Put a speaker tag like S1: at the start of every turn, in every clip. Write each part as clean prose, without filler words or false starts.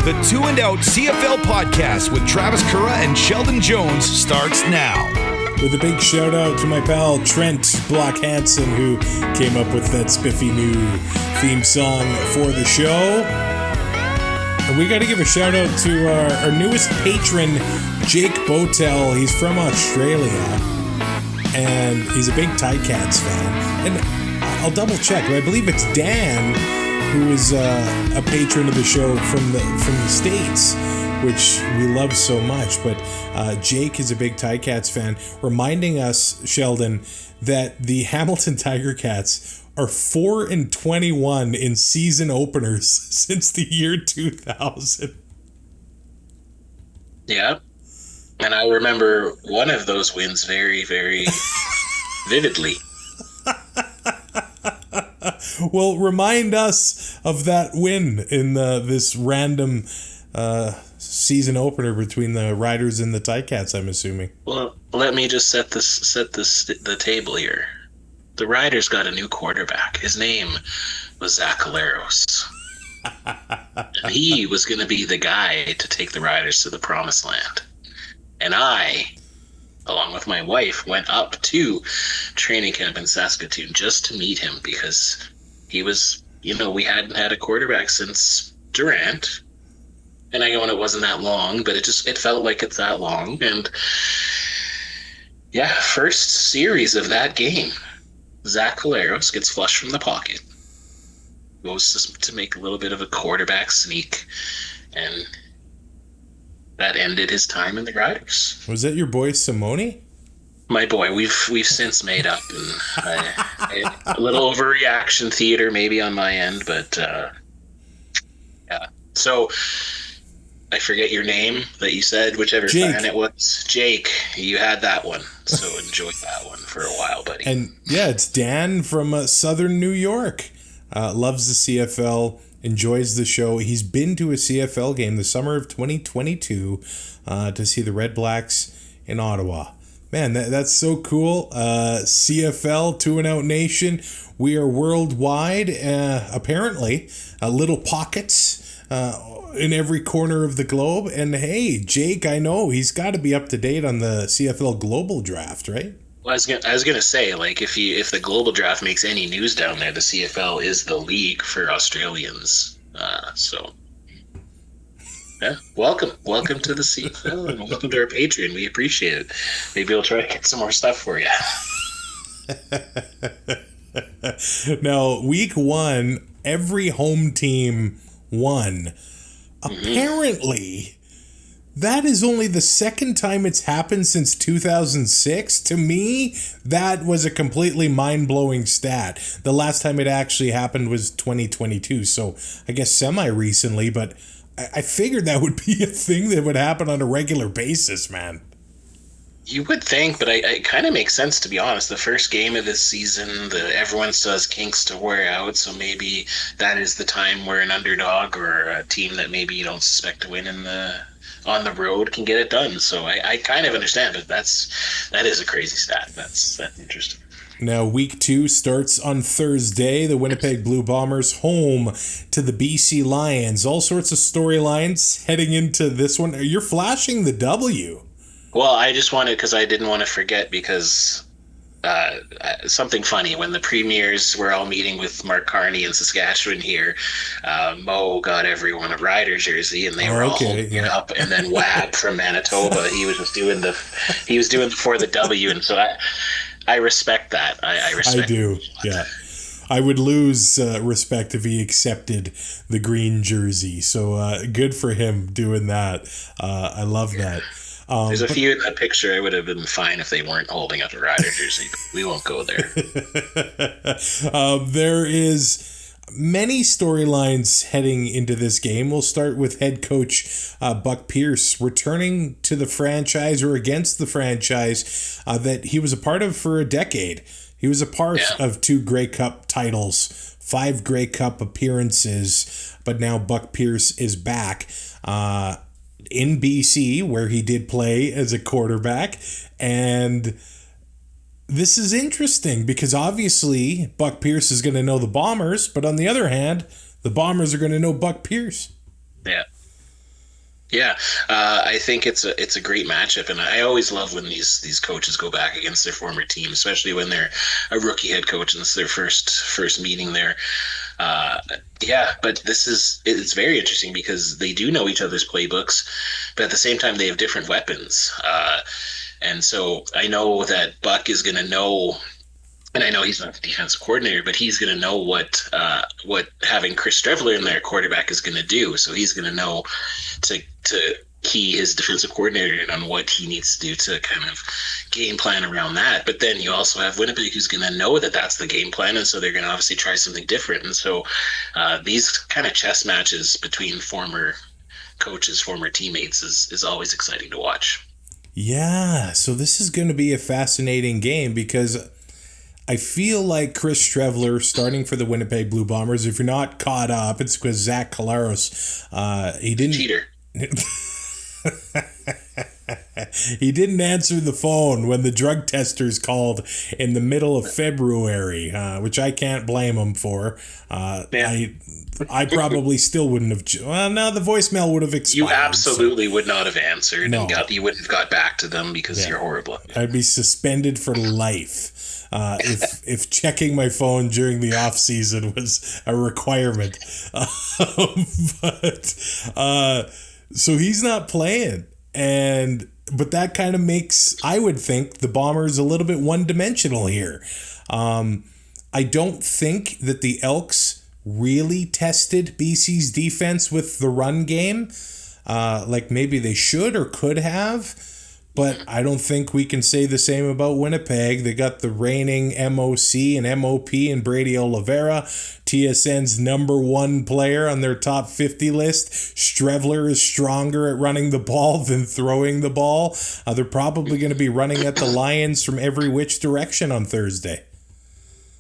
S1: The Two and Out CFL podcast with Travis Currah and Sheldon Jones starts now.
S2: With a big shout out to my pal Trent Block Hansen, who came up with that spiffy new theme song for the show. And we got to give a shout out to our newest patron, Jake Botel. He's from Australia, and he's a big Ticats fan. And I'll double check, but I believe it's Dan, who is a patron of the show from the States, which we love so much. But Jake is a big Ticats fan, reminding us, Sheldon, that the Hamilton Tiger Cats are 4-21 in season openers since the year 2000.
S3: Yeah, and I remember one of those wins very, very vividly.
S2: Well, remind us of that win in this random season opener between the Riders and the Ticats, I'm assuming.
S3: Well, let me just set the table here. The Riders got a new quarterback. His name was Zach Caleros. And he was going to be the guy to take the Riders to the promised land. And I, along with my wife, went up to training camp in Saskatchewan just to meet him because he was, we hadn't had a quarterback since Durant. And I know it wasn't that long, but it felt like it's that long. And yeah, first series of that game, Zach Caleros gets flushed from the pocket, goes to make a little bit of a quarterback sneak, and that ended his time in the Riders.
S2: Was that your boy Simone?
S3: My boy. We've since made up, and a little overreaction theater maybe on my end, but yeah. So I forget your name that you said, whichever fan it was. Jake, you had that one, so enjoy that one for a while, buddy.
S2: And yeah, it's Dan from Southern New York. Loves the CFL, enjoys the show. He's been to a CFL game the summer of 2022 to see the RedBlacks in Ottawa. Man, that's so cool. CFL, Two and Out Nation. We are worldwide, apparently. Little pockets in every corner of the globe. And hey, Jake, I know he's got to be up to date on the CFL Global Draft, right?
S3: Well, I was gonna say, like, if the Global Draft makes any news down there, the CFL is the league for Australians. So yeah, welcome to the CFL, and welcome to our Patreon. We appreciate it. Maybe we'll try to get some more stuff for you.
S2: Now, week 1, every home team won. Apparently, that is only the second time it's happened since 2006. To me, that was a completely mind-blowing stat. The last time it actually happened was 2022, so I guess semi-recently, but I figured that would be a thing that would happen on a regular basis, man.
S3: You would think, but it kind of makes sense, to be honest. The first game of this season, everyone still has kinks to wear out, so maybe that is the time where an underdog or a team that maybe you don't suspect to win on the road can get it done. So I kind of understand, but that is a crazy stat. That's interesting.
S2: Now, week 2 starts on Thursday. The Winnipeg Blue Bombers home to the BC Lions. All sorts of storylines heading into this one. You're flashing the W.
S3: Well, I just wanted, because I didn't want to forget, because something funny, when the premiers were all meeting with Mark Carney in Saskatchewan here, Mo got everyone a Rider jersey, and they were all holding it up, and then Wab from Manitoba, he was doing for the W, and so I respect that. I
S2: do, yeah. I would lose respect if he accepted the green jersey, so good for him doing that. I love that.
S3: There's a few in that picture. I would have been fine if they weren't holding up a Rider jersey. But we won't go there.
S2: There is many storylines heading into this game. We'll start with head coach Buck Pierce returning to the franchise, or against the franchise that he was a part of for a decade. He was a part of 2 Grey Cup titles, 5 Grey Cup appearances, but now Buck Pierce is back in BC, where he did play as a quarterback. And this is interesting because obviously Buck Pierce is going to know the Bombers, but on the other hand, the Bombers are going to know Buck Pierce.
S3: Yeah. Yeah, I think it's a great matchup, and I always love when these coaches go back against their former team, especially when they're a rookie head coach and it's their first meeting there. Uh, yeah, but it's very interesting because they do know each other's playbooks, but at the same time they have different weapons. And so I know that Buck is going to know, and I know he's not the defensive coordinator, but he's going to know what having Chris Streveler in there quarterback is going to do. So he's going to know to key his defensive coordinator in on what he needs to do to kind of game plan around that. But then you also have Winnipeg, who's going to know that that's the game plan, and so they're going to obviously try something different. And so these kind of chess matches between former coaches, former teammates is always exciting to watch.
S2: Yeah, so this is going to be a fascinating game because I feel like Chris Streveler starting for the Winnipeg Blue Bombers. If you're not caught up, it's because Zach Collaros, he didn't
S3: Cheater.
S2: He didn't answer the phone when the drug testers called in the middle of February, which I can't blame him for. I probably still wouldn't have. Well, no, the voicemail would have expired.
S3: You absolutely would not have answered,
S2: No.
S3: and you wouldn't have got back to them because you're horrible.
S2: I'd be suspended for life if checking my phone during the off season was a requirement. So he's not playing, but that kind of makes, I would think, the Bombers a little bit one-dimensional here. I don't think that the Elks really tested BC's defense with the run game, like maybe they should or could have. But I don't think we can say the same about Winnipeg. They got the reigning MOC and MOP in Brady Oliveira, TSN's number one player on their top 50 list. Streveler is stronger at running the ball than throwing the ball. They're probably going to be running at the Lions from every which direction on Thursday.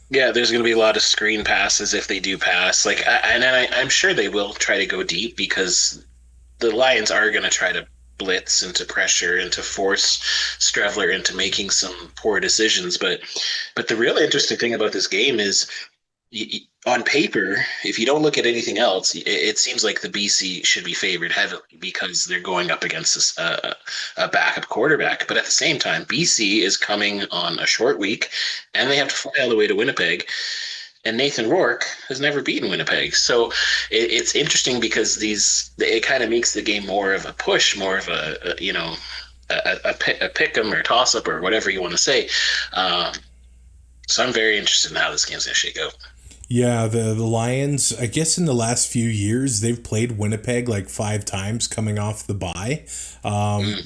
S3: Yeah, there's going to be a lot of screen passes if they do pass. I'm sure they will try to go deep because the Lions are going to try to blitz and to pressure and to force Streveler into making some poor decisions. But the real interesting thing about this game is, on paper, if you don't look at anything else, it seems like the BC should be favored heavily because they're going up against a backup quarterback. But at the same time, BC is coming on a short week, and they have to fly all the way to Winnipeg. And Nathan Rourke has never beaten Winnipeg. So it's interesting because it kind of makes the game more of a push, more of a pick 'em or toss up or whatever you want to say. So I'm very interested in how this game's going to shake out.
S2: Yeah, the Lions, I guess in the last few years, they've played Winnipeg like 5 times coming off the bye.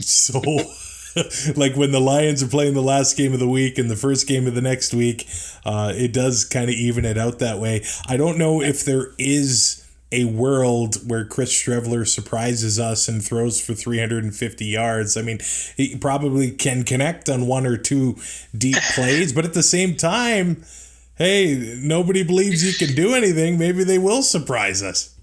S2: So... like when the Lions are playing the last game of the week and the first game of the next week, it does kind of even it out that way. I don't know if there is a world where Chris Streveler surprises us and throws for 350 yards. I mean, he probably can connect on 1 or 2 deep plays, but at the same time, hey, nobody believes he can do anything. Maybe they will surprise us.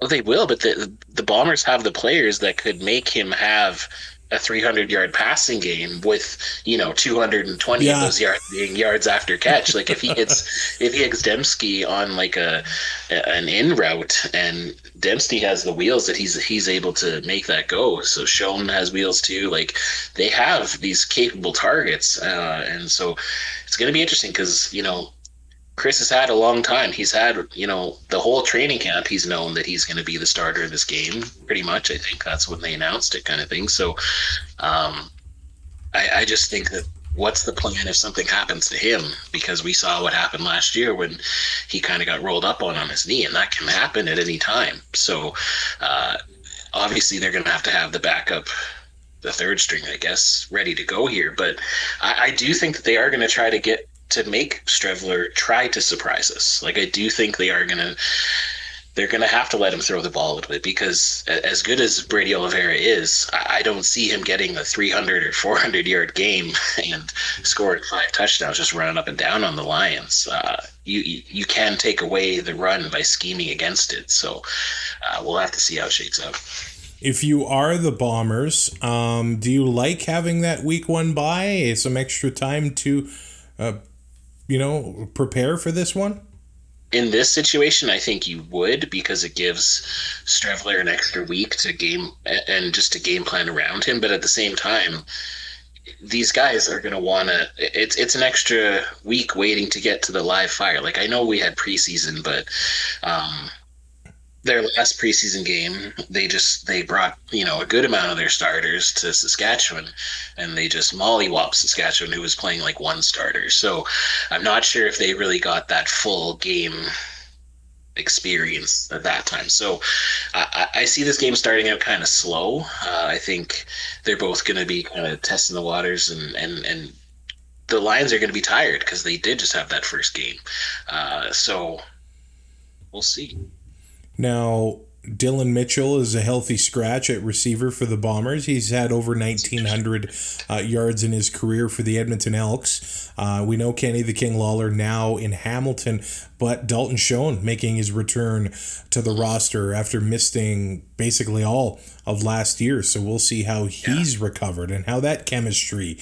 S3: Well, they will, but the Bombers have the players that could make him have a 300-yard passing game with 220 of those yards being yards after catch. Like if he hits Dembski on like an in route, and Dembski has the wheels that he's able to make that go. So Sheldon has wheels too. Like they have these capable targets, and so it's going to be interesting because Chris has had a long time. He's had, the whole training camp, he's known that he's going to be the starter of this game, pretty much. I think that's when they announced it, kind of thing. So I just think that what's the plan if something happens to him? Because we saw what happened last year when he kind of got rolled up on his knee, and that can happen at any time. So obviously they're going to have the backup, the third string, I guess, ready to go here. But I do think that they are going to try to make Streveler try to surprise us. Like I do think they're going to have to let him throw the ball a little bit because as good as Brady Oliveira is, I don't see him getting a 300 or 400 yard game and scoring 5 touchdowns just running up and down on the Lions. You can take away the run by scheming against it. So we'll have to see how it shakes out.
S2: If you are the Bombers, do you like having that week 1 bye, some extra time to prepare for this one?
S3: In this situation, I think you would, because it gives Strevler an extra week to game and just to game plan around him. But at the same time, these guys are going to want to. It's an extra week waiting to get to the live fire. Like, I know we had preseason, but their last preseason game, they brought a good amount of their starters to Saskatchewan, and they just mollywopped Saskatchewan, who was playing like one starter. So I'm not sure if they really got that full game experience at that time. So I see this game starting out kind of slow. I think they're both going to be kind of testing the waters, and the Lions are going to be tired because they did just have that first game. So we'll see.
S2: Now, Dylan Mitchell is a healthy scratch at receiver for the Bombers. He's had over 1,900 yards in his career for the Edmonton Elks. We know Kenny the King Lawler now in Hamilton, but Dalton Schoen making his return to the roster after missing basically all of last year. So we'll see how he's recovered and how that chemistry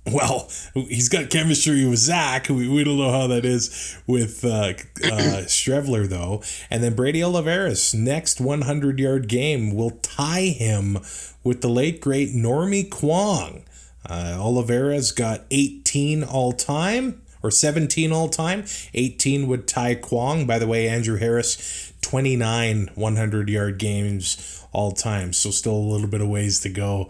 S2: well, he's got chemistry with Zach. We don't know how that is with Strevler, though. And then Brady Oliveira's next 100-yard game will tie him with the late, great Normie Kwong. Oliveira's got 18 all-time, or 17 all-time. 18 would tie Kwong. By the way, Andrew Harris, 29 100-yard games all time. So still a little bit of ways to go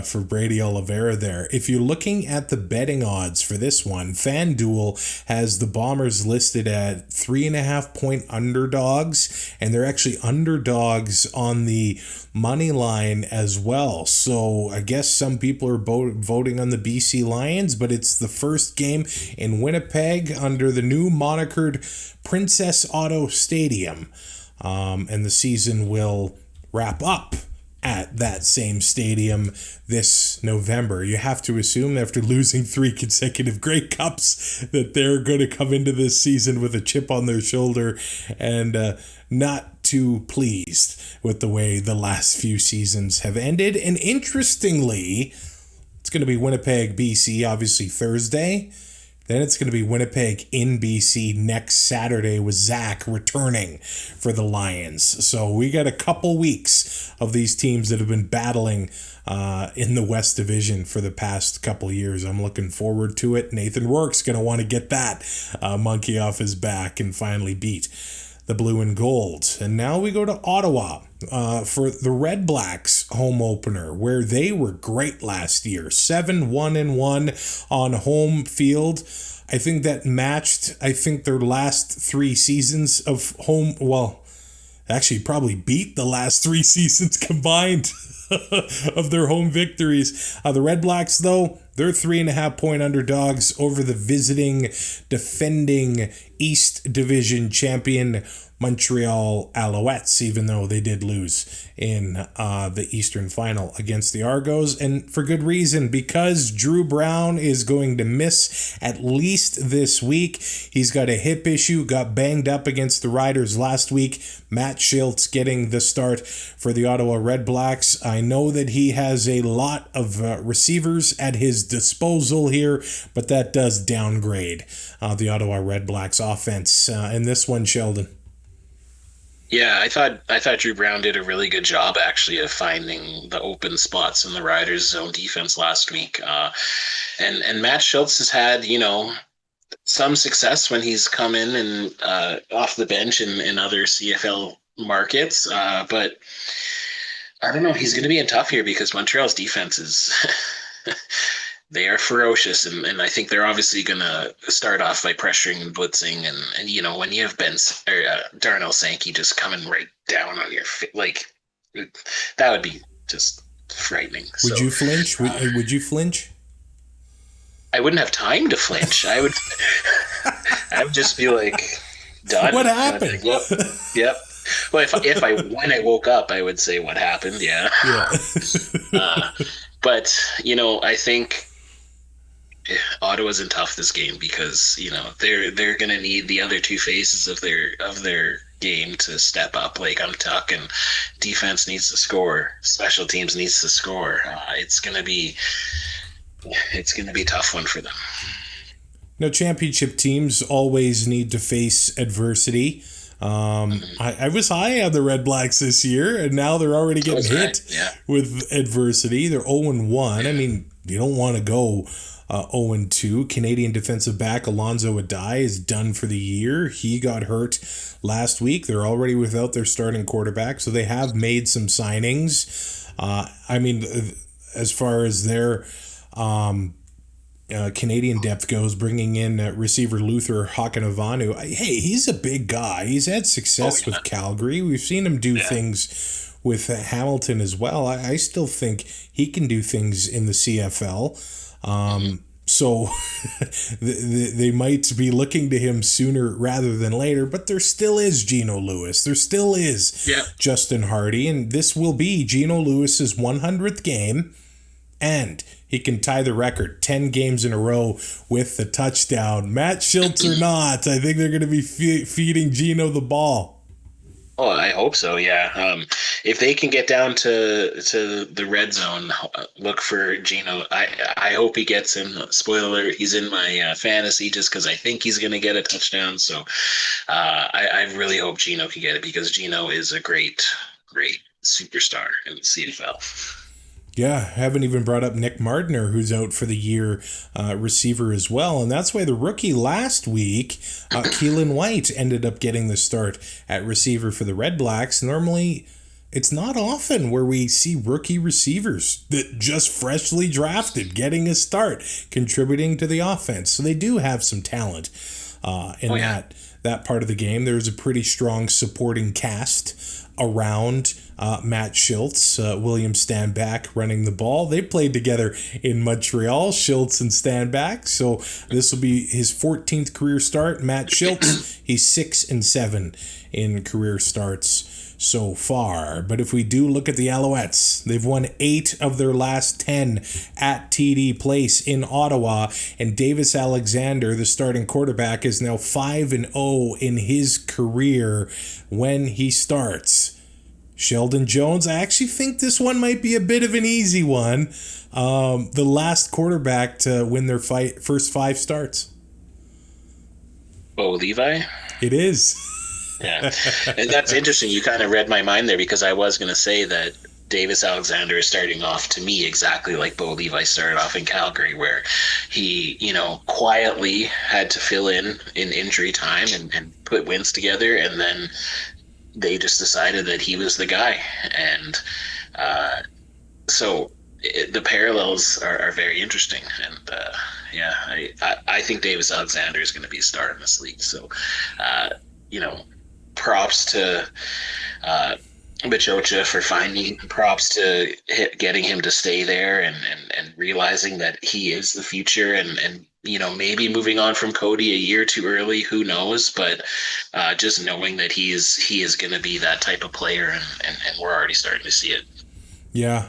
S2: for Brady Oliveira there. If you're looking at the betting odds for this one, FanDuel has the Bombers listed at 3.5-point underdogs, and they're actually underdogs on the money line as well. So I guess some people are voting on the BC Lions, but it's the first game in Winnipeg under the new monikered Princess Auto Stadium. And the season will wrap up at that same stadium this November. You have to assume after losing 3 consecutive Grey Cups that they're going to come into this season with a chip on their shoulder and not too pleased with the way the last few seasons have ended. And interestingly, it's going to be Winnipeg, BC, obviously Thursday. Then it's going to be Winnipeg in BC next Saturday with Zach returning for the Lions. So we got a couple weeks of these teams that have been battling in the West Division for the past couple of years. I'm looking forward to it. Nathan Rourke's going to want to get that monkey off his back and finally beat the blue and gold. And now we go to Ottawa for the RedBlacks home opener, where they were great last year. 7-1-1 on home field. I think that matched, their last 3 seasons of home, well, actually probably beat the last 3 seasons combined of their home victories. The RedBlacks, though, they're 3.5-point underdogs over the visiting, defending East Division champion Montreal Alouettes, even though they did lose in the Eastern Final against the Argos, and for good reason, because Drew Brown is going to miss at least this week. He's got a hip issue, got banged up against the Riders last week. Matt Schiltz getting the start for the Ottawa RedBlacks. I know that he has a lot of receivers at his disposal here, but that does downgrade the Ottawa RedBlacks offense in this one, Sheldon.
S3: Yeah, I thought Drew Brown did a really good job, actually, of finding the open spots in the Riders' zone defense last week. And Matt Schiltz has had, some success when he's come in and off the bench in other CFL markets. But I don't know, he's going to be in tough here because Montreal's defense is they are ferocious, and I think they're obviously going to start off by pressuring and blitzing, and when you have Darnell Sankey just coming right down on your that would be just frightening.
S2: Would you flinch? Would you flinch?
S3: I wouldn't have time to flinch. I would just be like, done.
S2: What happened?
S3: Yep. Well, when I woke up, I would say what happened. Yeah. But I think Ottawa's in tough this game because they're gonna need the other 2 phases of their game to step up. Like, I'm talking, defense needs to score, special teams needs to score. It's gonna be a tough one for them.
S2: Now, championship teams always need to face adversity. I was high on the RedBlacks this year, and now they're already getting hit with adversity. They're 0-1. I mean, you don't want to go 0-2. Canadian defensive back Alonzo Adai is done for the year. He got hurt last week. They're already without their starting quarterback, so they have made some signings. I mean, as far as their Canadian depth goes, bringing in receiver Luther Hakanavanu. Hey, he's a big guy. He's had success with Calgary. We've seen him do things with Hamilton as well. I still think he can do things in the CFL. So they might be looking to him sooner rather than later, but there still is Geno Lewis. There still is Justin Hardy, and this will be Geno Lewis's 100th game, and he can tie the record 10 games in a row with the touchdown. Matt Shiltz or not, I think they're going to be feeding Geno the ball.
S3: Oh, I hope so, yeah. If they can get down to the red zone, look for Geno. I hope he gets in. Spoiler alert, he's in my fantasy just because I think he's going to get a touchdown. So I really hope Geno can get it because Geno is a great superstar in the CFL.
S2: Yeah, haven't even brought up Nick Mardner, who's out for the year, receiver as well. And that's why the rookie last week, Keelan White, ended up getting the start at receiver for the RedBlacks. Normally, it's not often where we see rookie receivers that just freshly drafted getting a start, contributing to the offense. So they do have some talent in that part of the game. There's a pretty strong supporting cast around Matt Shiltz, William Stanback running the ball. They played together in Montreal, Shiltz and Stanback. So this will be his 14th career start. Matt Shiltz, he's 6-7 in career starts so far. But if we do look at the Alouettes, they've won 8 of their last 10 at TD Place in Ottawa. And Davis Alexander, the starting quarterback, is now 5-0 in his career when he starts. Sheldon Jones, I actually think this one might be a bit of an easy one. The last quarterback to win their first 5 starts.
S3: Oh, Levi?
S2: It is.
S3: Yeah, and that's interesting. You kind of read my mind there because I was going to say that Davis Alexander is starting off to me exactly like Bo Levi started off in Calgary, where he, quietly had to fill in injury time and put wins together, and then they just decided that he was the guy. And so the parallels are very interesting. And I think Davis Alexander is going to be a star in this league. So, props to Machocha for finding, props to getting him to stay there and realizing that he is the future and maybe moving on from Cody a year too early, who knows, but just knowing that he is going to be that type of player and we're already starting to see it.
S2: Yeah.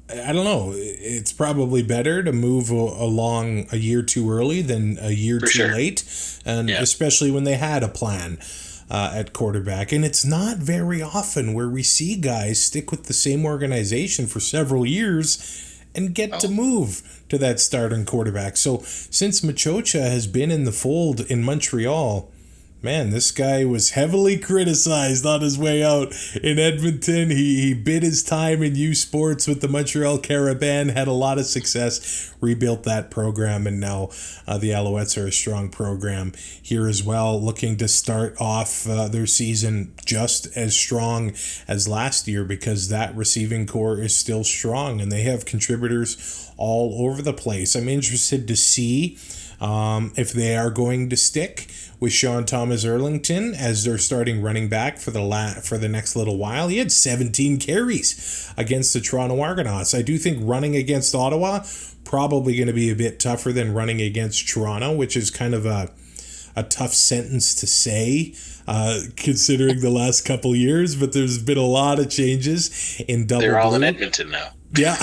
S2: I don't know. It's probably better to move along a year too early than a year too late, and especially when they had a plan at quarterback. And it's not very often where we see guys stick with the same organization for several years and get to move to that starting quarterback. So since Machocha has been in the fold in Montreal, man, this guy was heavily criticized on his way out in Edmonton. He bid his time in U Sports with the Montreal Caravan, had a lot of success, rebuilt that program, and now the Alouettes are a strong program here as well, looking to start off their season just as strong as last year because that receiving core is still strong and they have contributors all over the place. I'm interested to see if they are going to stick with Sean Thomas Erlington as their starting running back for the next little while. He had 17 carries against the Toronto Argonauts. I do think running against Ottawa probably going to be a bit tougher than running against Toronto, which is kind of a tough sentence to say considering the last couple years, but there's been a lot of changes in double
S3: They're all
S2: blue.
S3: in Edmonton now.
S2: Yeah.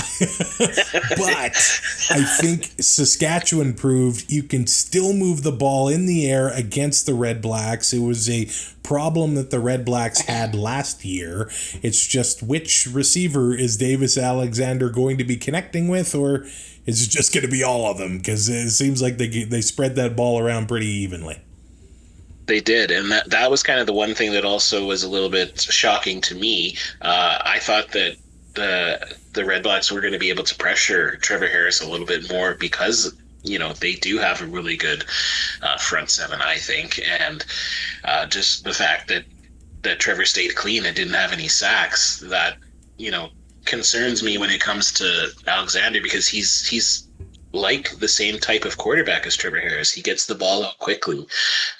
S2: But I think Saskatchewan proved you can still move the ball in the air against the RedBlacks. It was a problem that the RedBlacks had last year. It's just which receiver is Davis Alexander going to be connecting with, or is it just going to be all of them? Because it seems like they spread that ball around pretty evenly.
S3: They did, and that was kind of the one thing that also was a little bit shocking to me. I thought that the RedBlacks were going to be able to pressure Trevor Harris a little bit more because, they do have a really good front seven, I think, and just the fact that Trevor stayed clean and didn't have any sacks, that, concerns me when it comes to Alexander, because he's like the same type of quarterback as Trevor Harris. He gets the ball out quickly.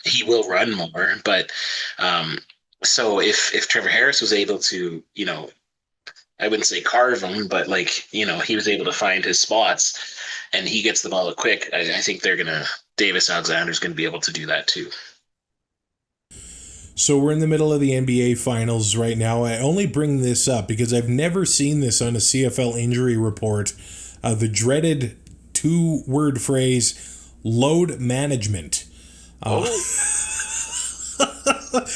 S3: He will run more. But so if Trevor Harris was able to, I wouldn't say carve him, but he was able to find his spots and he gets the ball out quick, I think Davis Alexander's going to be able to do that too.
S2: So we're in the middle of the NBA Finals right now. I only bring this up because I've never seen this on a CFL injury report. The dreaded 2-word phrase, load management.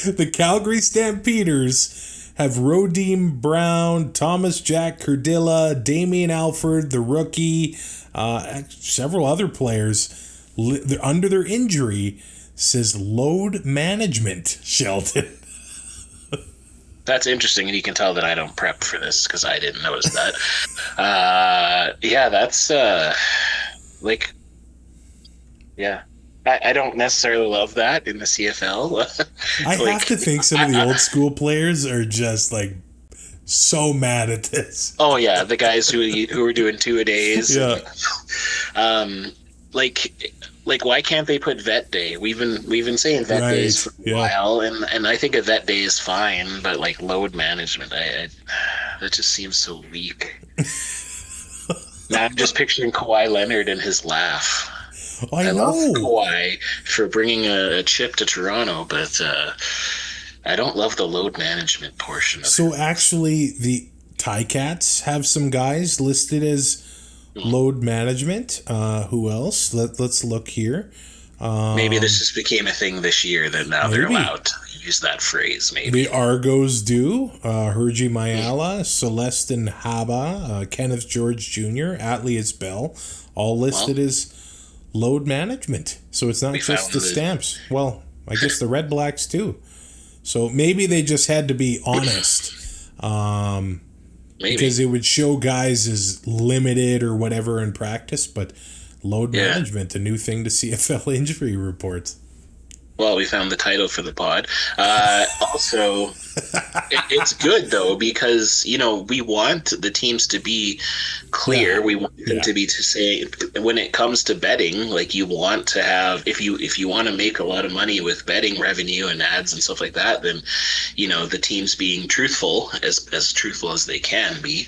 S2: The Calgary Stampeders have Rodeem Brown, Thomas Jack Curdilla, Damian Alford, the rookie, several other players under their injury. Says load management, Sheldon.
S3: That's interesting, and you can tell that I don't prep for this because I didn't notice that. That's I don't necessarily love that in the CFL.
S2: I have to think some of the old school players are just so mad at this.
S3: Oh yeah, the guys who are doing 2-a-days.
S2: Yeah.
S3: Why can't they put vet day? We've been saying vet days for a while, and I think a vet day is fine, but load management, that just seems so weak. Now I'm just picturing Kawhi Leonard and his laugh.
S2: I
S3: love Kawhi for bringing a chip to Toronto, but I don't love the load management portion of it.
S2: So actually, the Ticats have some guys listed as load management. Who else? Let's look here.
S3: Maybe this just became a thing this year that now they're allowed to use that phrase. Maybe
S2: the Argos do. Herji Mayala, Celestin Haba, Kenneth George Jr., Atlius Bell, all listed as load management. So it's not just the Stamps. Well, I guess the RedBlacks too. So maybe they just had to be honest. Maybe. Because it would show guys as limited or whatever in practice, but load management, a new thing to CFL injury reports.
S3: Well, we found the title for the pod. Also, it's good, though, because, we want the teams to be clear. Yeah. We want them to be to say, when it comes to betting, you want to have, if you want to make a lot of money with betting revenue and ads and stuff like that, then, the teams being truthful, as truthful as they can be.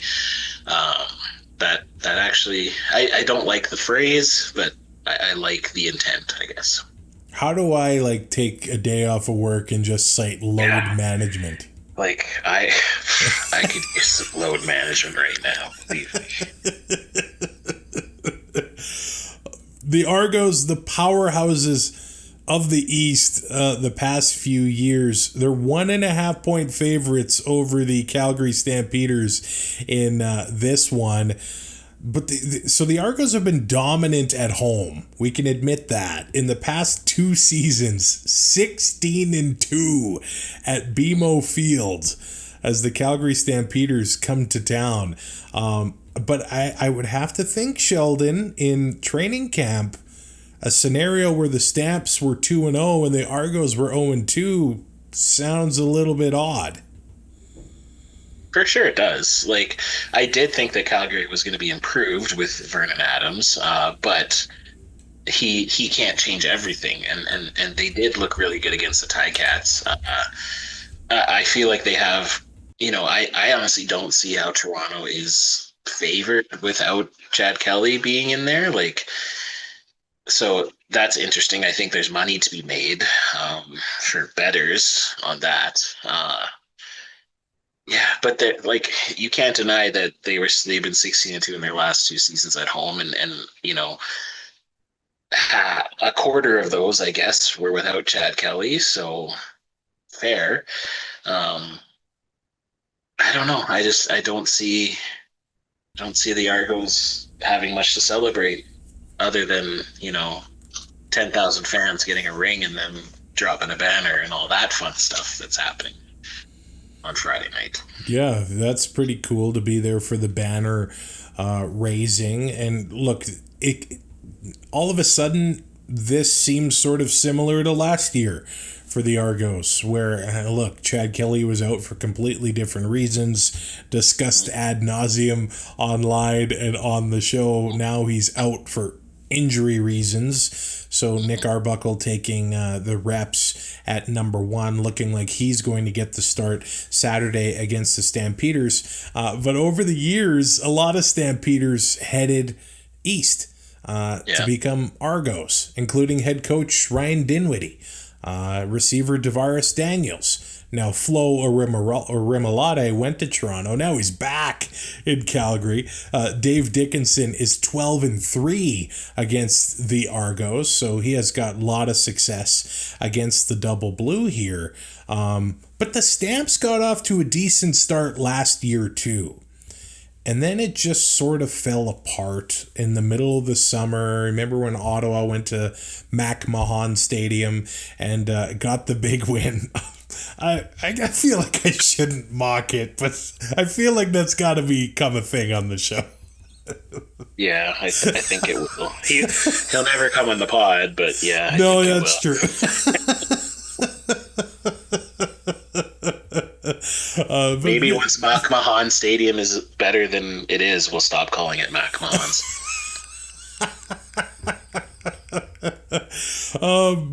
S3: That actually, I don't like the phrase, but I like the intent, I guess.
S2: How do I take a day off of work and just cite load management?
S3: I could use some load management right now.
S2: The Argos, the powerhouses of the East, the past few years, they're 1.5 point favorites over the Calgary Stampeders in this one. But so the Argos have been dominant at home. We can admit that. In the past 2 seasons, 16-2 at BMO Field as the Calgary Stampeders come to town. But I would have to think, Sheldon, in training camp, a scenario where the Stamps were 2-0 and the Argos were 0-2 sounds a little bit odd.
S3: For sure it does. I did think that Calgary was going to be improved with Vernon Adams, but he can't change everything, and they did look really good against the Ticats. I feel like they have, I honestly don't see how Toronto is favored without Chad Kelly being in there. So that's interesting. I think there's money to be made for bettors on that. but you can't deny that they've been 16-2 in their last 2 seasons at home, and a quarter of those, I guess, were without Chad Kelly. So fair. I don't know. I don't see the Argos having much to celebrate other than 10,000 fans getting a ring and them dropping a banner and all that fun stuff that's happening on Friday night.
S2: Yeah, that's pretty cool to be there for the banner raising. And look, all of a sudden, this seems sort of similar to last year for the Argos, where, look, Chad Kelly was out for completely different reasons, discussed ad nauseum online and on the show. Now he's out for injury reasons. So Nick Arbuckle taking the reps at number 1, looking like he's going to get the start Saturday against the Stampeders. But over the years, a lot of Stampeders headed east to become Argos, including head coach Ryan Dinwiddie, receiver Davaris Daniels. Now, Flo Orimolade went to Toronto. Now he's back in Calgary. Dave Dickinson is 12-3 against the Argos, so he has got a lot of success against the Double Blue here. But the Stamps got off to a decent start last year, too. And then it just sort of fell apart in the middle of the summer. Remember when Ottawa went to McMahon Stadium and got the big win? I feel like I shouldn't mock it, but I feel like that's got to become a thing on the show.
S3: Yeah, I think it will. He'll never come on the pod, but yeah.
S2: No, that's true.
S3: Maybe once McMahon Stadium is better than it is, we'll stop calling it McMahon's.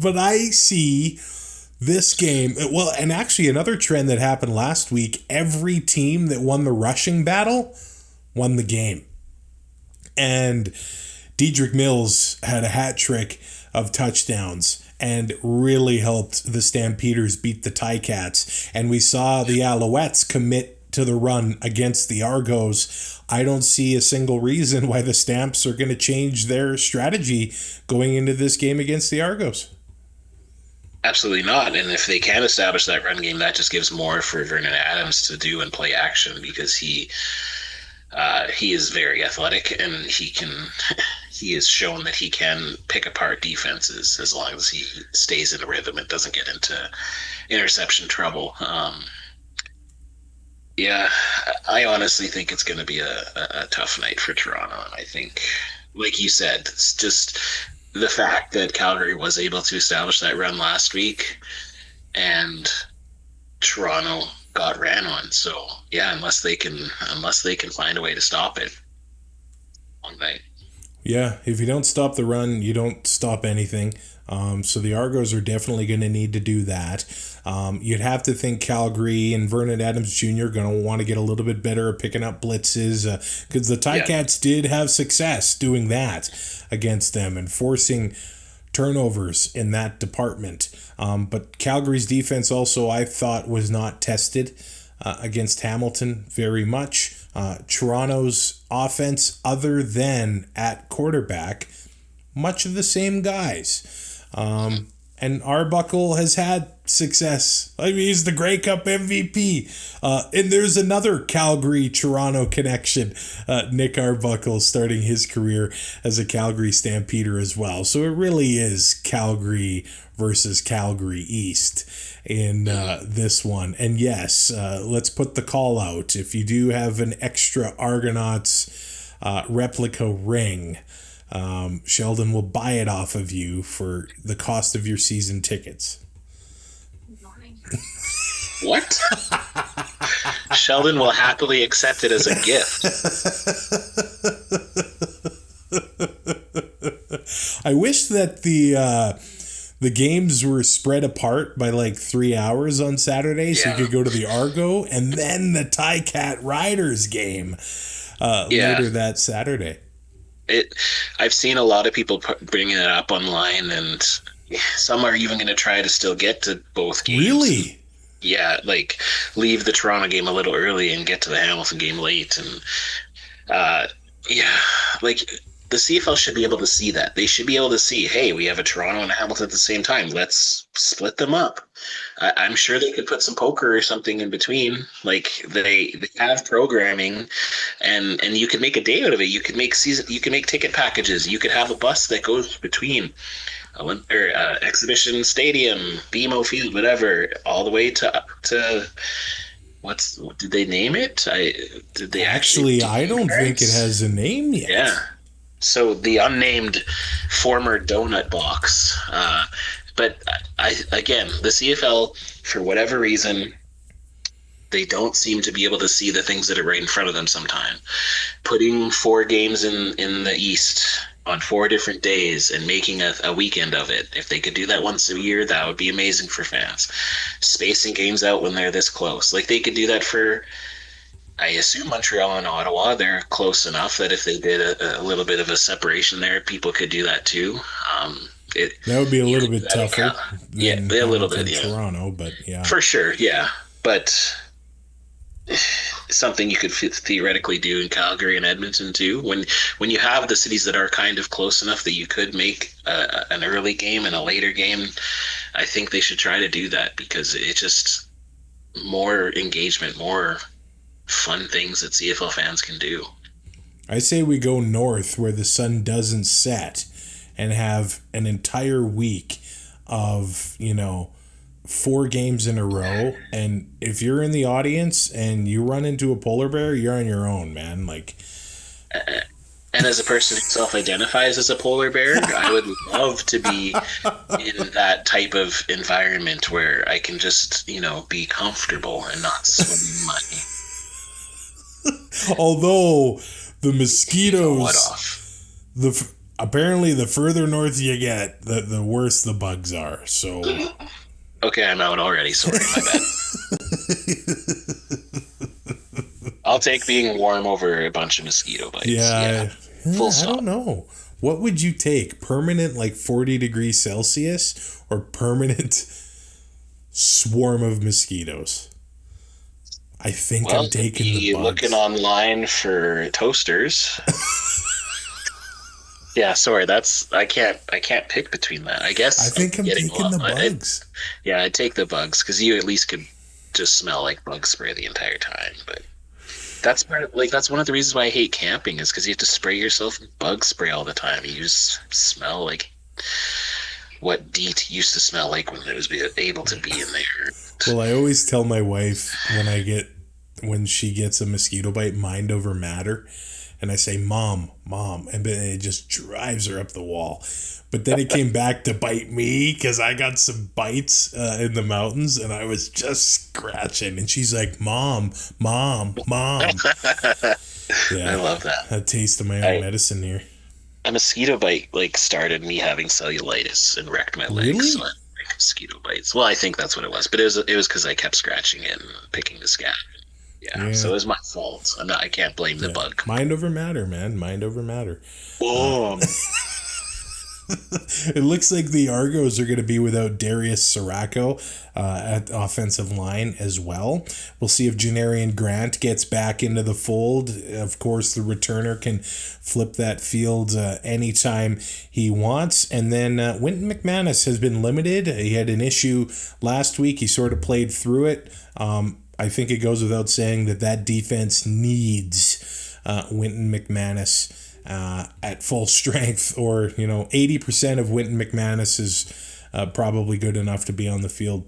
S2: But I see this game, well, and actually another trend that happened last week, every team that won the rushing battle won the game. And Dedrick Mills had a hat trick of touchdowns and really helped the Stampeders beat the Ticats. And we saw the Alouettes commit to the run against the Argos. I don't see a single reason why the Stamps are going to change their strategy going into this game against the Argos.
S3: Absolutely not. And if they can establish that run game, that just gives more for Vernon Adams to do and play action, because he is very athletic, and he has shown that he can pick apart defenses as long as he stays in a rhythm and doesn't get into interception trouble. Yeah, I honestly think it's going to be a tough night for Toronto. And I think, like you said, it's just the fact that Calgary was able to establish that run last week and Toronto got ran on. So yeah, unless they can find a way to stop it, long night.
S2: Yeah, if you don't stop the run, you don't stop anything. So the Argos are definitely going to need to do that. You'd have to think Calgary and Vernon Adams Jr. are going to want to get a little bit better at picking up blitzes, because the Ticats did have success doing that against them and forcing turnovers in that department. But Calgary's defense also, I thought, was not tested against Hamilton very much. Toronto's offense, other than at quarterback, much of the same guys. And Arbuckle has had success. I mean, he's the Grey Cup MVP. And there's another Calgary-Toronto connection. Nick Arbuckle starting his career as a Calgary Stampeder as well. So it really is Calgary versus Calgary East in this one. And yes, let's put the call out. If you do have an extra Argonauts replica ring, Sheldon will buy it off of you for the cost of your season tickets.
S3: What? Sheldon will happily accept it as a gift.
S2: I wish that the games were spread apart by like 3 hours on Saturday, so you could go to the Argo and then the Ticat Riders game later that Saturday.
S3: I've seen a lot of people bringing it up online, and some are even going to try to still get to both games.
S2: Really?
S3: Yeah, like leave the Toronto game a little early and get to the Hamilton game late, and yeah, like the CFL should be able to see that. They should be able to see, hey, we have a Toronto and a Hamilton at the same time. Let's split them up. I'm sure they could put some poker or something in between. Like they have programming, and you could make a day out of it. You could make ticket packages. You could have a bus that goes between Exhibition Stadium, BMO Field, whatever, all the way to what did they name it? Did they
S2: Actually, I don't think it has a name yet.
S3: Yeah. So the unnamed former donut box. But again, the CFL, for whatever reason, they don't seem to be able to see the things that are right in front of them sometimes. Putting 4 games in the East on 4 different days and making a weekend of it. If they could do that once a year, that would be amazing for fans. Spacing games out when they're this close. Like they could do that for, I assume, Montreal and Ottawa. They're close enough that if they did a little bit of a separation there, people could do that too.
S2: That would be a little bit tougher.
S3: Yeah, a little bit, yeah.
S2: Toronto, but yeah.
S3: For sure, yeah. But something you could theoretically do in Calgary and Edmonton too. When you have the cities that are kind of close enough that you could make an early game and a later game, I think they should try to do that, because it's just more engagement, more fun things that CFL fans can do.
S2: I say we go north where the sun doesn't set and have an entire week of, 4 games in a row. And if you're in the audience and you run into a polar bear, you're on your own, man. Like,
S3: and as a person who self-identifies as a polar bear, I would love to be in that type of environment where I can just, be comfortable and not swim in money.
S2: Although the mosquitoes, apparently the further north you get, the worse the bugs are. So,
S3: okay, I'm out already. Sorry, my bad. I'll take being warm over a bunch of mosquito bites.
S2: Yeah.
S3: Full
S2: I
S3: stop.
S2: don't know. What would you take? Permanent, like 40 degrees Celsius, or permanent swarm of mosquitoes? I think I'm taking the bugs.
S3: Looking online for toasters. Yeah, sorry, I can't pick between that. I guess
S2: I think I'm taking the bugs.
S3: I'd take the bugs, because you at least could just smell like bug spray the entire time. But that's that's one of the reasons why I hate camping, is because you have to spray yourself with bug spray all the time. You just smell like what DEET used to smell like when it was able to be in there.
S2: Well, I always tell my wife when she gets a mosquito bite, mind over matter. And I say, Mom, and then it just drives her up the wall. But then it came back to bite me because I got some bites in the mountains and I was just scratching. And she's like, Mom. Yeah,
S3: I love that.
S2: A taste of my own medicine here.
S3: A mosquito bite started me having cellulitis and wrecked my legs.
S2: Really?
S3: So I like mosquito bites. Well, I think that's what it was. But it was because I kept scratching it and picking the scab. Yeah, so it was my fault. I can't blame the bug.
S2: Mind over matter, man. Mind over matter.
S3: Boom.
S2: It looks like the Argos are going to be without Darius Siracco at offensive line as well. We'll see if Janarian Grant gets back into the fold. Of course, the returner can flip that field anytime he wants. And then Wynton McManus has been limited. He had an issue last week. He sort of played through it. I think it goes without saying that defense needs Wynton McManus at full strength, or 80% of Wynton McManus is probably good enough to be on the field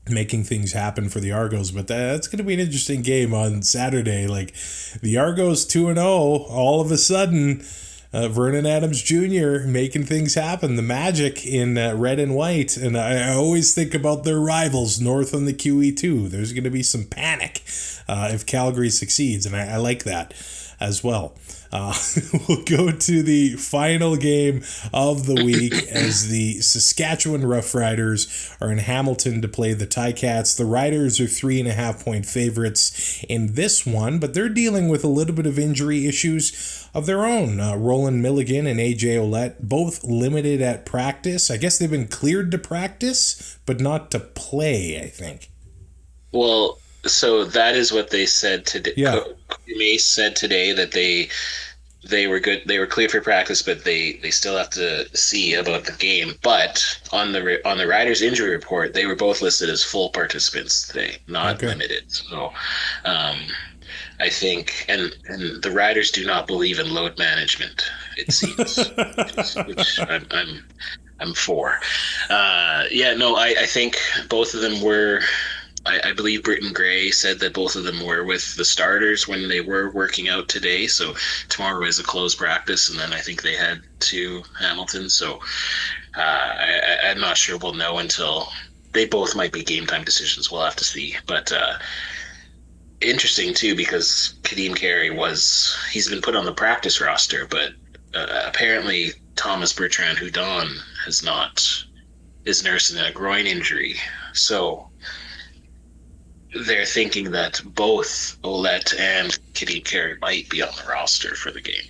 S2: making things happen for the Argos. But that's going to be an interesting game on Saturday. Like, the Argos 2-0, all of a sudden Vernon Adams Jr. making things happen. The Magic in red and white. And I always think about their rivals north on the QE2. There's going to be some panic if Calgary succeeds. And I like that as well. We'll go to the final game of the week as the Saskatchewan Roughriders are in Hamilton to play the Ticats. The Riders are 3.5-point favorites in this one, but they're dealing with a little bit of injury issues of their own. Roland Milligan and AJ Ouellette, both limited at practice. I guess they've been cleared to practice, but not to play, I think.
S3: Well, so that is what they said today.
S2: Yeah.
S3: Mace said today that they were good. They were clear for practice, but they still have to see about the game. But on the Riders injury report, they were both listed as full participants today, not limited. So, I think, and the Riders do not believe in load management. It seems, which I'm for. I think both of them were. I believe Britton Gray said that both of them were with the starters when they were working out today. So tomorrow is a closed practice, and then I think they head to Hamilton. So I'm not sure we'll know until they both might be game time decisions. We'll have to see. But interesting too, because Kadeem Carey he's been put on the practice roster, but apparently Thomas Bertrand Hudon is nursing a groin injury. So they're thinking that both Ouellette and Kadeem Carey might be on the roster for the game.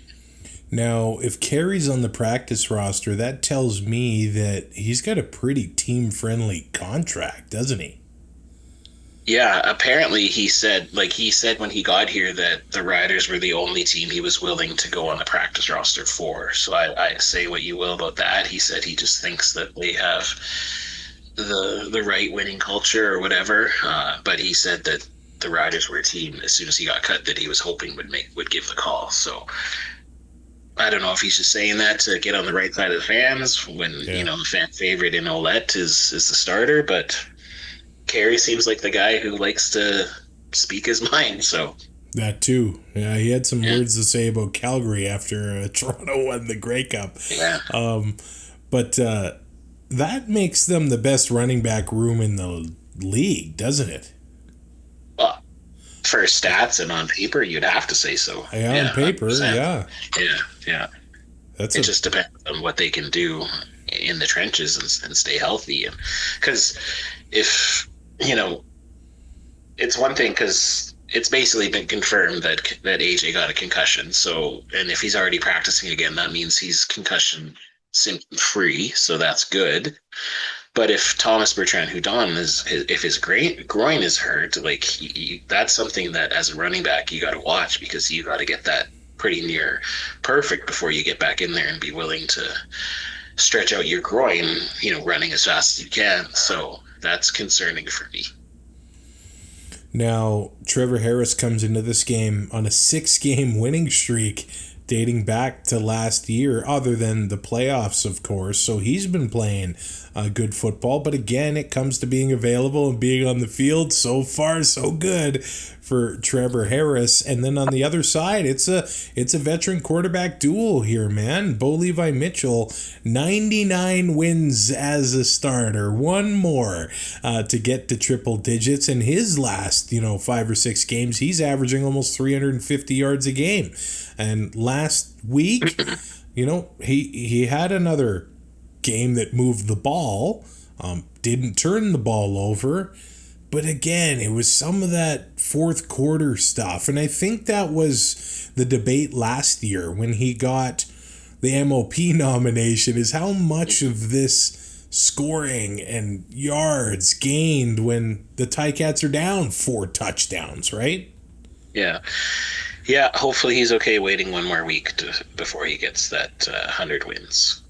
S2: Now, if Carey's on the practice roster, that tells me that he's got a pretty team-friendly contract, doesn't he?
S3: Yeah, apparently he said when he got here that the Riders were the only team he was willing to go on the practice roster for. So I say what you will about that. He said he just thinks that they have the right winning culture or whatever, but he said that the Riders were a team as soon as he got cut that he was hoping would give the call. So I don't know if he's just saying that to get on the right side of the fans when the fan favorite in Ouellette is the starter, but Carey seems like the guy who likes to speak his mind. So
S2: that too. Yeah, he had some words to say about Calgary after Toronto won the Grey Cup.
S3: Yeah.
S2: But that makes them the best running back room in the league, doesn't it?
S3: Well, for stats and on paper, you'd have to say so.
S2: Yeah, on paper, 100%.
S3: Yeah. It just depends on what they can do in the trenches and stay healthy. And because if, it's one thing because it's basically been confirmed that AJ got a concussion. So, and if he's already practicing again, that means he's concussion symptom free, so that's good. But if Thomas Bertrand Hudon if his groin is hurt, that's something that as a running back you got to watch, because you got to get that pretty near perfect before you get back in there and be willing to stretch out your groin, running as fast as you can. So that's concerning for me.
S2: Now, Trevor Harris comes into this game on a 6-game winning streak dating back to last year, other than the playoffs, of course. So he's been playing good football. But again, it comes to being available and being on the field. So far, so good for Trevor Harris. And then on the other side, it's a veteran quarterback duel here, man. Bo Levi Mitchell, 99 wins as a starter. One more to get to triple digits. In his last, 5 or 6 games, he's averaging almost 350 yards a game. And last week, he had another game that moved the ball, didn't turn the ball over. But again, it was some of that fourth quarter stuff. And I think that was the debate last year when he got the MOP nomination, is how much of this scoring and yards gained when the Ticats are down 4 touchdowns, right?
S3: Yeah. Yeah, hopefully he's okay waiting one more week before he gets that 100 wins.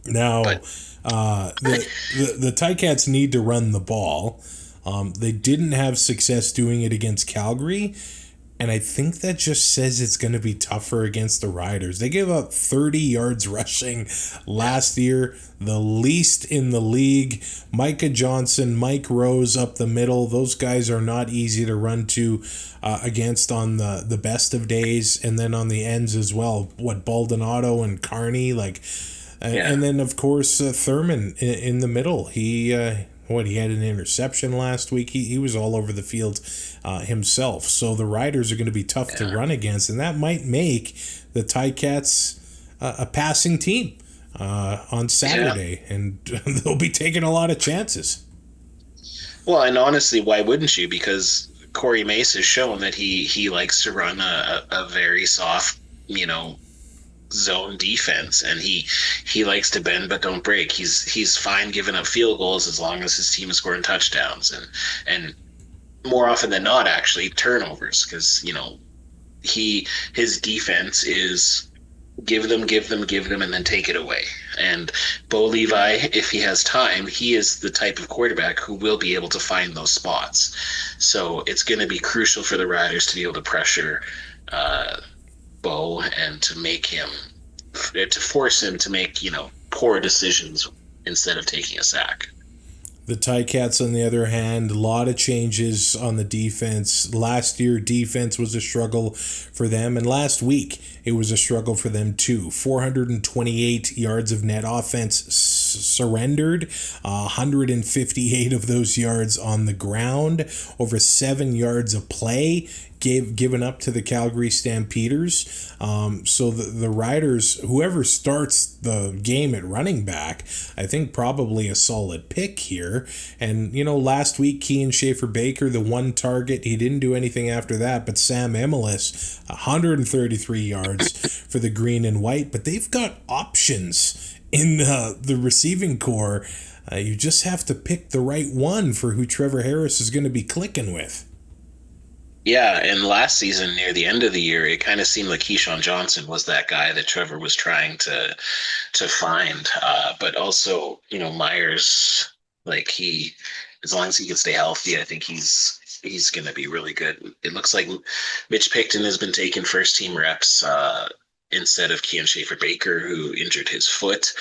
S2: Now, the Ticats need to run the ball. They didn't have success doing it against Calgary, and I think that just says it's going to be tougher against the Riders. They gave up 30 yards rushing last year, the least in the league. Micah Johnson, Mike Rose up the middle. Those guys are not easy to run to against on the best of days, and then on the ends as well. Baldonado and Carney, and then of course Thurman in the middle. He had an interception last week. He was all over the field himself. So the Riders are going to be tough to run against, and that might make the Ticats a passing team on Saturday, and they'll be taking a lot of chances.
S3: Well, and honestly, why wouldn't you? Because Corey Mace has shown that he likes to run a very soft, zone defense, and he likes to bend but don't break. He's fine giving up field goals as long as his team is scoring touchdowns, and more often than not, actually, turnovers, because, his defense is give them, and then take it away. And Bo Levi, if he has time, he is the type of quarterback who will be able to find those spots. So it's going to be crucial for the Riders to be able to pressure Bo and to force him to make, poor decisions instead of taking a sack.
S2: The Ticats, on the other hand, a lot of changes on the defense. Last year, defense was a struggle for them, and last week, it was a struggle for them too. 428 yards of net offense surrendered, 158 of those yards on the ground, over 7 yards of play given up to the Calgary Stampeders. So the Riders, whoever starts the game at running back, I think probably a solid pick here. And, last week, Kean Schaefer-Baker, the one target, he didn't do anything after that, but Sam Emilus, 133 yards for the green and white. But they've got options in the receiving core. You just have to pick the right one for who Trevor Harris is going to be clicking with.
S3: Yeah, and last season, near the end of the year, it kind of seemed like Keyshawn Johnson was that guy that Trevor was trying to find. But also, Myers, as long as he can stay healthy, I think he's going to be really good. It looks like Mitch Picton has been taking first-team reps instead of Kean Schaefer-Baker, who injured his foot.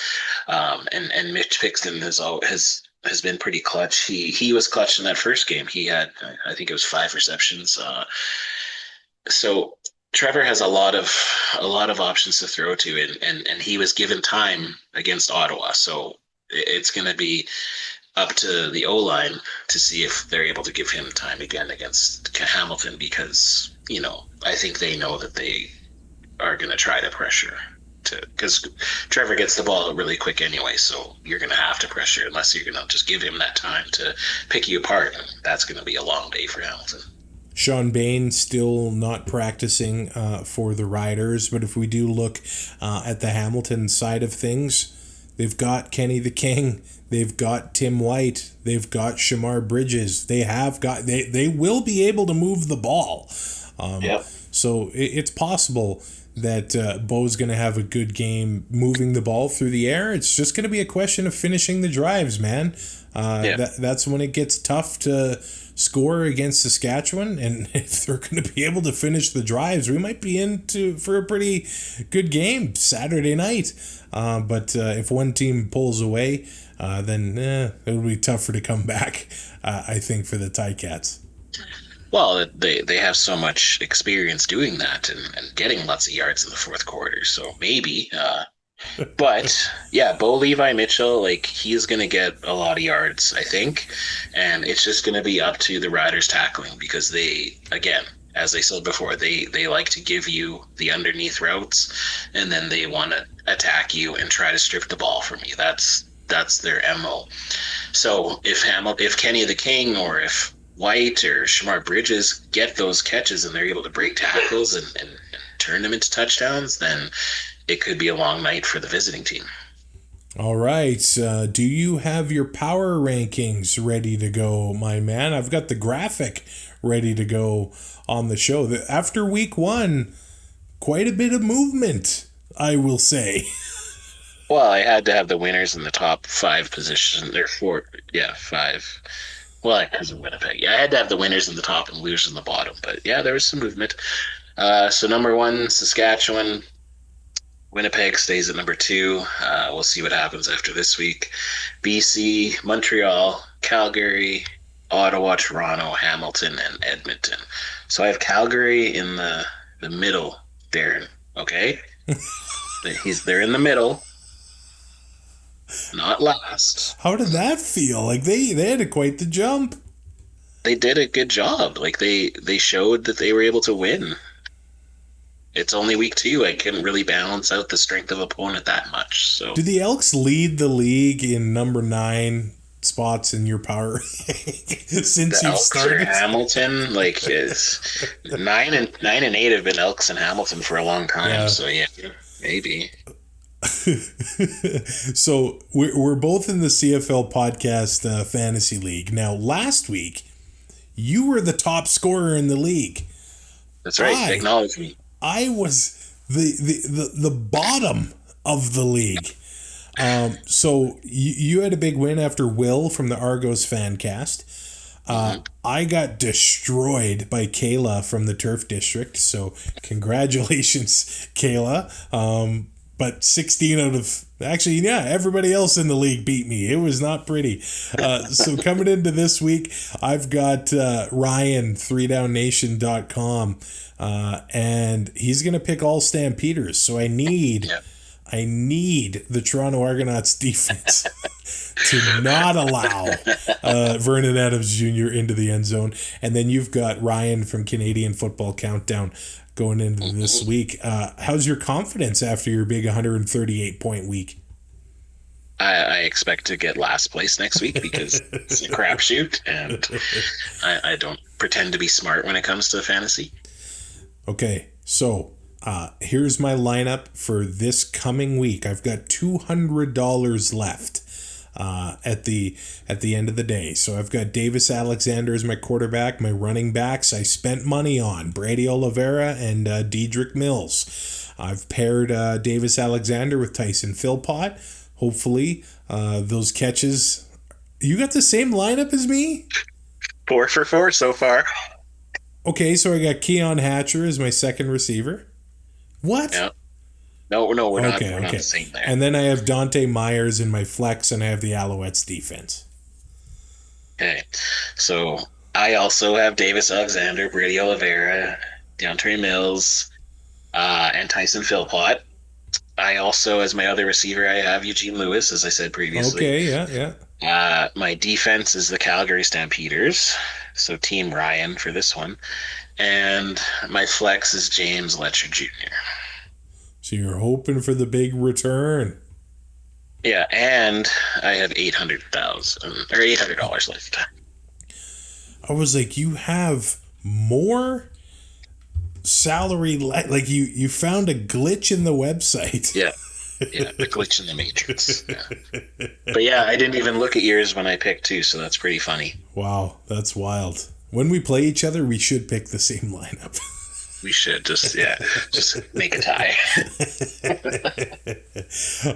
S3: And Mitch Picton has been pretty clutch. He was clutch in that first game. He had, I think it was 5 receptions. So Trevor has a lot of options to throw to, and he was given time against Ottawa. So it's going to be up to the O-line to see if they're able to give him time again against Hamilton, because, I think they know that they are going to try to pressure. Because Trevor gets the ball really quick anyway, so you're going to have to pressure unless you're going to just give him that time to pick you apart, and that's going to be a long day for Hamilton.
S2: Sean Bain still not practicing for the Riders, but if we do look at the Hamilton side of things, they've got Kenny the King, they've got Tim White, they've got Shamar Bridges, they will be able to move the ball.
S3: Yep.
S2: So it's possible that Bo's going to have a good game moving the ball through the air. It's just going to be a question of finishing the drives, man. That's when it gets tough to score against Saskatchewan, and if they're going to be able to finish the drives, we might be for a pretty good game Saturday night. But if one team pulls away, then it'll be tougher to come back, I think, for the Ticats.
S3: Well, they have so much experience doing that and getting lots of yards in the fourth quarter, so maybe. But, yeah, Bo Levi Mitchell, he's going to get a lot of yards, I think, and it's just going to be up to the Riders tackling, because they, again, as I said before, they like to give you the underneath routes, and then they want to attack you and try to strip the ball from you. That's their MO. So if Kenny the King or if White or Shamar Bridges get those catches and they're able to break tackles and turn them into touchdowns, then it could be a long night for the visiting team.
S2: All right. Do you have your power rankings ready to go, my man? I've got the graphic ready to go on the show. After week 1, quite a bit of movement, I will say.
S3: Well, I had to have the winners in the top 5 positions. They're 4. Yeah, 5. Well, because of Winnipeg. Yeah, I had to have the winners in the top and losers in the bottom. But, yeah, there was some movement. So, number 1, Saskatchewan. Winnipeg stays at number 2. We'll see what happens after this week. BC, Montreal, Calgary, Ottawa, Toronto, Hamilton, and Edmonton. So I have Calgary in the middle, Darren. Okay? They're in the middle. Not last.
S2: How did that feel? They had quite the jump.
S3: They did a good job. They showed that they were able to win. It's only week 2. I couldn't really balance out the strength of opponent that much. So,
S2: do the Elks lead the league in number 9 spots in your power since you've started?
S3: Hamilton, is 9 and 8 have been Elks and Hamilton for a long time. Yeah. So yeah, maybe.
S2: So we're both in the CFL podcast fantasy league now. Last week, You were the top scorer in the league.
S3: That's right. Acknowledge me.
S2: I was the bottom of the league. So you had a big win after Will from the Argos Fancast. I got destroyed by Kayla from the Turf District. So congratulations, Kayla. But 16 out of... Actually, yeah, everybody else in the league beat me. It was not pretty. So coming into this week, I've got Ryan, 3downnation.com. And he's going to pick all Stampeders. So I need the Toronto Argonauts defense to not allow Vernon Adams Jr. into the end zone. And then you've got Ryan from Canadian Football Countdown going into this week. How's your confidence after your big 138-point week?
S3: I expect to get last place next week because it's a crapshoot, and I don't pretend to be smart when it comes to fantasy. Okay,
S2: so here's my lineup for this coming week. I've got $200 left at the end of the day. So I've got Davis Alexander as my quarterback. My running backs I spent money on Brady Oliveira and Dedrick Mills. I've paired Davis Alexander with Tyson Philpott. Hopefully those catches. You got the same lineup as me?
S3: 4 for 4 so far.
S2: Okay, so I got Keon Hatcher as my second receiver. What?
S3: Yeah. No, we're not the same there.
S2: And then I have Dante Myers in my flex, and I have the Alouettes defense.
S3: Okay, so I also have Davis Alexander, Brady Oliveira, Deontay Mills, and Tyson Philpott. I also, as my other receiver, I have Eugene Lewis, as I said previously.
S2: Okay, yeah.
S3: My defense is the Calgary Stampeders, so Team Ryan for this one. And my flex is James Letcher Jr.
S2: So you're hoping for the big return.
S3: Yeah, and I have $800 left.
S2: I was like, you have more salary like you found a glitch in the website.
S3: Yeah, the glitch in the matrix. Yeah. But yeah, I didn't even look at yours when I picked too, so that's pretty funny.
S2: Wow, that's wild. When we play each other, we should pick the same lineup.
S3: We should just make a tie.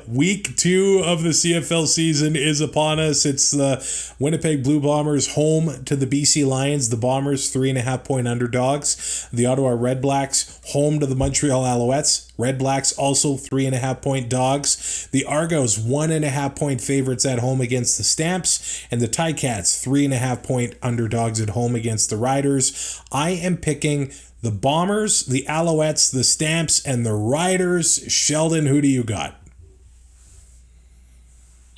S2: Week 2 of the CFL season is upon us. It's the Winnipeg Blue Bombers home to the BC Lions. The Bombers 3.5-point underdogs. The Ottawa RedBlacks home to the Montreal Alouettes. RedBlacks also 3.5-point dogs. The Argos 1.5-point favorites at home against the Stamps. And the Ticats 3.5-point underdogs at home against the Riders. I am picking the Bombers, the Alouettes, the Stamps, and the Riders. Sheldon, who do you got?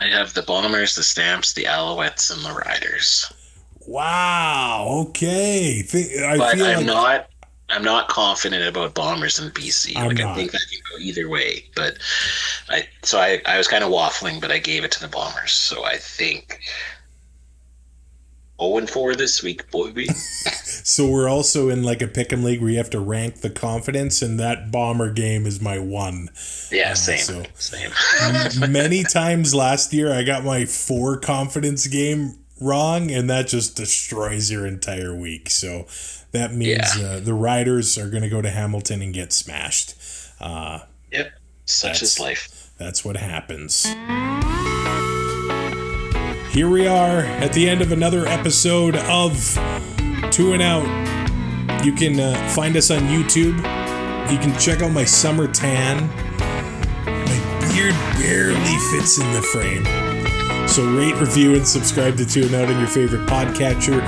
S3: I have the Bombers, the Stamps, the Alouettes, and the Riders.
S2: Wow. Okay.
S3: I'm not confident about Bombers and BC. I think that can go either way. But I was kind of waffling, but I gave it to the Bombers. So I think 0-4 this week, baby.
S2: So we're also in like a pick'em league where you have to rank the confidence, and that Bomber game is my one.
S3: Yeah, same.
S2: Many times last year I got my 4 confidence game wrong, and that just destroys your entire week. So that means the Riders are going to go to Hamilton and get smashed.
S3: Yep, such is life.
S2: That's what happens. Here we are at the end of another episode of 2 and Out. You can find us on YouTube. You can check out my summer tan. My beard barely fits in the frame. So rate, review, and subscribe to 2 and Out on your favorite podcatcher.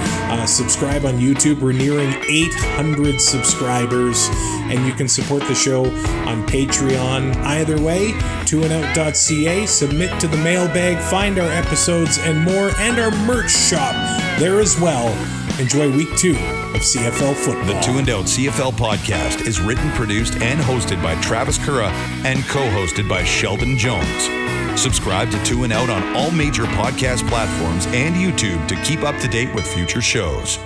S2: Subscribe on YouTube. We're nearing 800 subscribers, and you can support the show on Patreon. Either way, 2andout.ca. Submit to the mailbag, find our episodes and more, and our merch shop there as well. Enjoy week 2 of CFL football.
S1: The 2 and Out CFL podcast is written, produced, and hosted by Travis Currah and co-hosted by Sheldon Jones. Subscribe to 2 and Out on all major podcast platforms and YouTube to keep up to date with future shows.